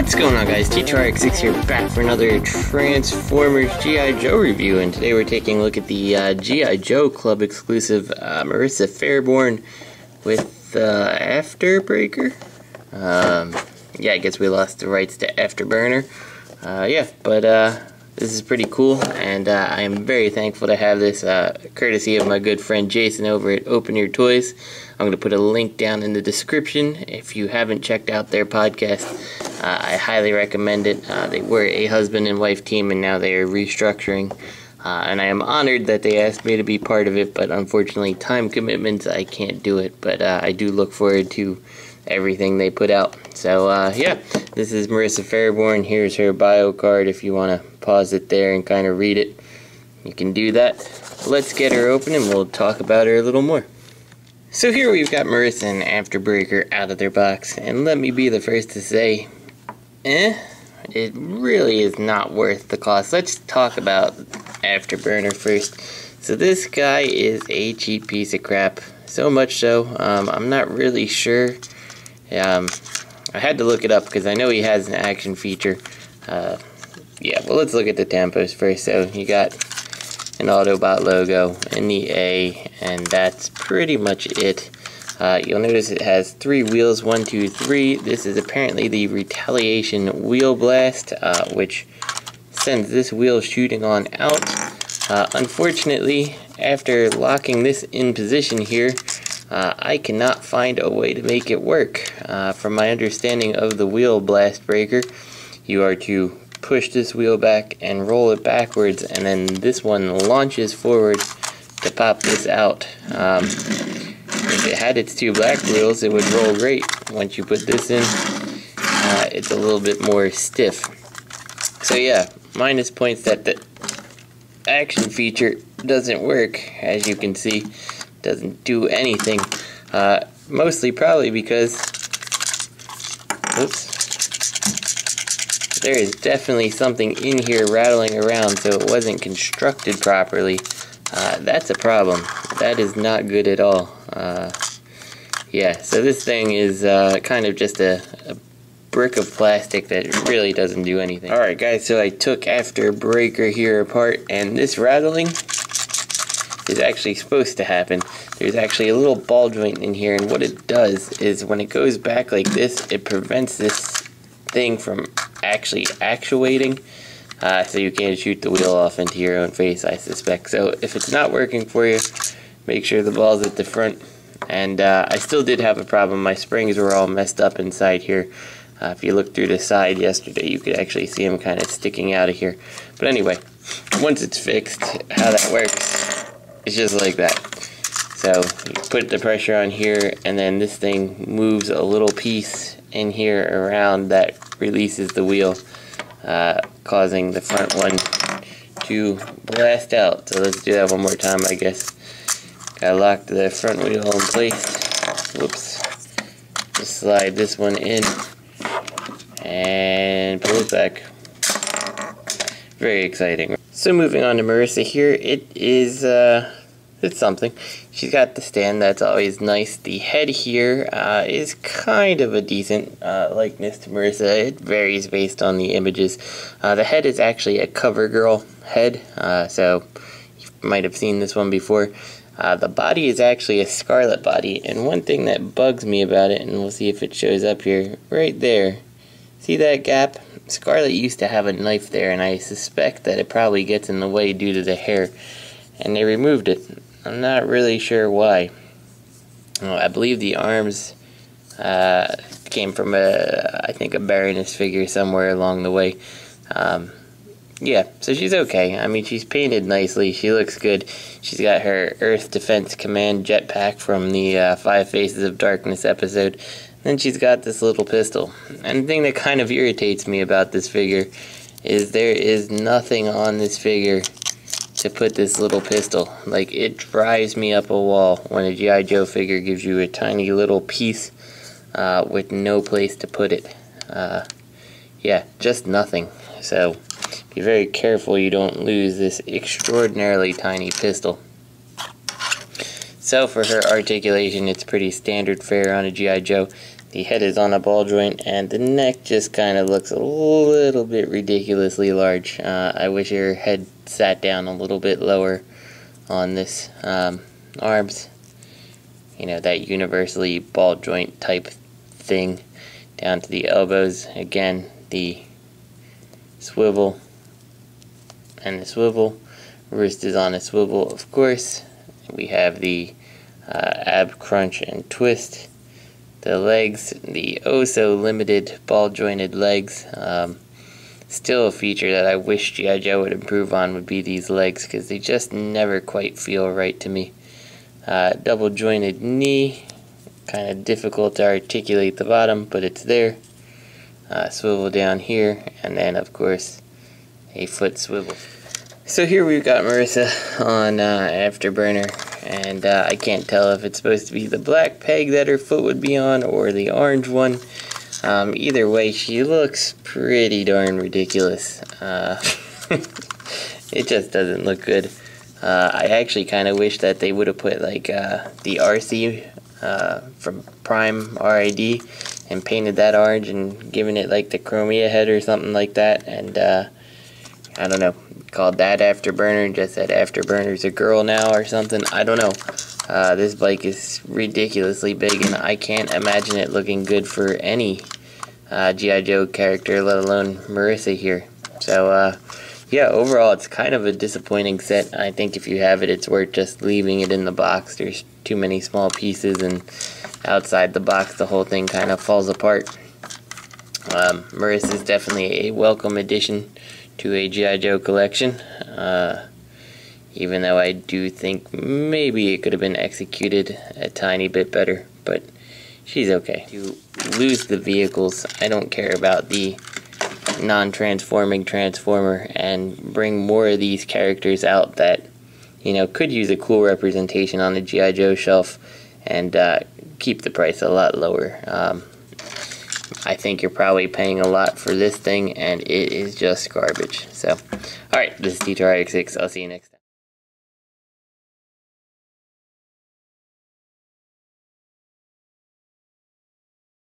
What's going on, guys? T2RX6 here, back for another Transformers G.I. Joe review, and today we're taking a look at the G.I. Joe Club exclusive Marissa Faireborn with Afterbreaker. Yeah, I guess we lost the rights to Afterburner. This is pretty cool, and I am very thankful to have this courtesy of my good friend Jason over at Open Your Toys. I'm going to put a link down in the description. If you haven't checked out their podcast, I highly recommend it. They were a husband and wife team, and now they are restructuring. And I am honored that they asked me to be part of it, but unfortunately, time commitments, I can't do it. But I do look forward to everything they put out. So, yeah, this is Marissa Faireborn. Here's her bio card if you want to pause it there and kind of read it. You can do that. Let's get her open and we'll talk about her a little more. So here we've got Marissa and Afterbreaker out of their box, and let me be the first to say, it really is not worth the cost. Let's talk about Afterburner first. So this guy is a cheap piece of crap, so much so, I'm not really sure. I had to look it up because I know he has an action feature. Yeah, well, let's look at the tampos first. So you got an Autobot logo in the A, and that's pretty much it. You'll notice it has 3 wheels, 1, 2, 3. This is apparently the Retaliation Wheel Blast, which sends this wheel shooting on out. Unfortunately, after locking this in position here, I cannot find a way to make it work. From my understanding of the Wheel Blast Breaker, you are to push this wheel back and roll it backwards, and then this one launches forward to pop this out. If it had its 2 black wheels, it would roll great. Once you put this in, it's a little bit more stiff. So yeah, minus points that the action feature doesn't work. As you can see, doesn't do anything. Mostly probably because, oops, there is definitely something in here rattling around, so it wasn't constructed properly. That's a problem. That is not good at all. Yeah, so this thing is kind of just a brick of plastic that really doesn't do anything. Alright guys, so I took Afterbreaker here apart, and this rattling is actually supposed to happen. There's actually a little ball joint in here, and what it does is when it goes back like this, it prevents this thing from actually actuating, so you can't shoot the wheel off into your own face, I suspect. So if it's not working for you, make sure the ball's at the front. And I still did have a problem. My springs were all messed up inside here. If you look through the side yesterday, you could actually see them kind of sticking out of here. But anyway, once it's fixed, how that works, it's just like that. So you put the pressure on here, and then this thing moves a little piece in here around that releases the wheel, causing the front one to blast out. So let's do that one more time, I guess. Gotta lock the front wheel in place. Whoops. Just slide this one in and pull it back. Very exciting. So moving on to Marissa here, it is it's something. She's got the stand, that's always nice. The head here is kind of a decent likeness to Marissa. It varies based on the images. The head is actually a CoverGirl head, so you might have seen this one before. The body is actually a Scarlet body, and one thing that bugs me about it, and we'll see if it shows up here, right there. See that gap? Scarlet used to have a knife there, and I suspect that it probably gets in the way due to the hair, and they removed it. I'm not really sure why. I believe the arms came from I think a Baroness figure somewhere along the way. Yeah, so she's okay. I mean, she's painted nicely. She looks good. She's got her Earth Defense Command jetpack from the 5 Faces of Darkness episode. Then she's got this little pistol. And the thing that kind of irritates me about this figure is there is nothing on this figure to put this little pistol. Like, it drives me up a wall when a G.I. Joe figure gives you a tiny little piece with no place to put it. Yeah, just nothing. So be very careful you don't lose this extraordinarily tiny pistol. So for her articulation, it's pretty standard fare on a G.I. Joe. The head is on a ball joint, and the neck just kind of looks a little bit ridiculously large. I wish her head sat down a little bit lower on this. Arms, you know, that universally ball joint type thing down to the elbows. Again, the swivel and the swivel. Wrist is on a swivel, of course. We have the ab crunch and twist. The legs, the oh so limited ball jointed legs. Still a feature that I wish G.I. Joe would improve on would be these legs, because they just never quite feel right to me. Double jointed knee, kind of difficult to articulate the bottom, but it's there. Swivel down here, and then of course a foot swivel. So here we've got Marissa on Afterburner, and I can't tell if it's supposed to be the black peg that her foot would be on or the orange one. Either way, she looks pretty darn ridiculous. It just doesn't look good. I actually kind of wish that they would have put like the RC from Prime RID and painted that orange and given it like the Chromia head or something like that, and I don't know, called that Afterburner and just said Afterburner's a girl now or something. I don't know. This bike is ridiculously big, and I can't imagine it looking good for any G.I. Joe character, let alone Marissa here. So yeah, overall it's kind of a disappointing set. I think if you have it, it's worth just leaving it in the box. There's too many small pieces, and outside the box the whole thing kind of falls apart. Marissa is definitely a welcome addition to a G.I. Joe collection, even though I do think maybe it could have been executed a tiny bit better, but she's okay. To lose the vehicles, I don't care about the non-transforming transformer, and bring more of these characters out that, you know, could use a cool representation on the G.I. Joe shelf, and keep the price a lot lower. I think you're probably paying a lot for this thing, and it is just garbage. So, alright, this is T2RX6. I'll see you next time.